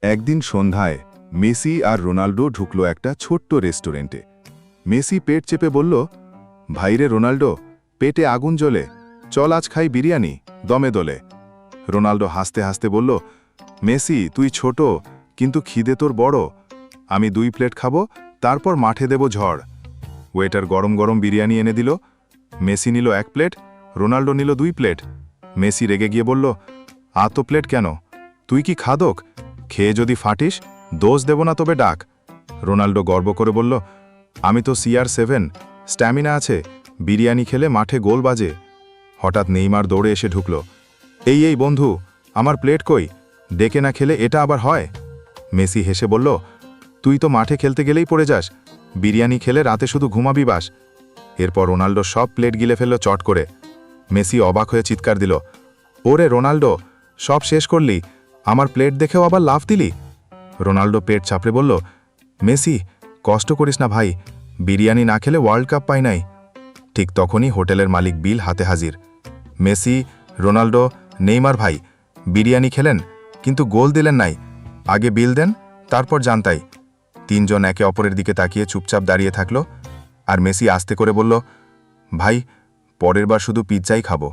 একদিন সন্ধ্যায় মেসি আর রোনাল্ডো ঢুকলো একটা ছোট্ট রেস্টুরেন্টে। মেসি পেট চেপে বলল, ভাইরে রোনাল্ডো, পেটে আগুন জ্বলে, চল আজ খাই বিরিয়ানি, দমে দোলে। রোনাল্ডো হাসতে হাসতে বলল, মেসি তুই ছোট, কিন্তু খিদে তোর বড়। আমি 2 প্লেট খাবো, তারপর মাঠে দেব ঝড়। ওয়েটার গরম গরম বিরিয়ানি এনে দিল। মেসি নিল 1 প্লেট, রোনাল্ডো নিল 2 প্লেট। মেসি রেগে গিয়ে বলল, এত প্লেট কেন? তুই কি খাদক? খেয়ে যদি ফাটিস, দোষ দেব না তবে ডাক। রোনাল্ডো গর্ব করে বলল, আমি তো CR7, স্ট্যামিনা আছে, বিরিয়ানি খেলে মাঠে গোল বাজে। হঠাৎ নেইমার দৌড়ে এসে ঢুকল। এই বন্ধু, আমার প্লেট কই? ডেকে না খেলে এটা আবার হয়? মেসি হেসে বলল, তুই তো মাঠে খেলতে গেলেই পড়ে যাস, বিরিয়ানি খেলে রাতে শুধু ঘুমাবি বাস। এরপর রোনাল্ডো সব প্লেট গিলে ফেলল চট করে। মেসি অবাক হয়ে চিৎকার দিল, ওরে রোনাল্ডো, সব শেষ করলি, আমার প্লেট দেখেও আবার লাফ দিলি? রোনাল্ডো পেট চাপড়ে বলল, মেসি কষ্ট করিস না ভাই, বিরিয়ানি না খেলে ওয়ার্ল্ড কাপ পাই নাই। ঠিক তখনই হোটেলের মালিক বিল হাতে হাজির। মেসি, রোনাল্ডো, নেইমার ভাই, বিরিয়ানি খেলেন কিন্তু গোল দিলেন নাই, আগে বিল দেন, তারপর জানতাই। 3 জন একে অপরের দিকে তাকিয়ে চুপচাপ দাঁড়িয়ে থাকল। আর মেসি আস্তে করে বলল, ভাই, পরের বার শুধু পিৎজাই খাবো।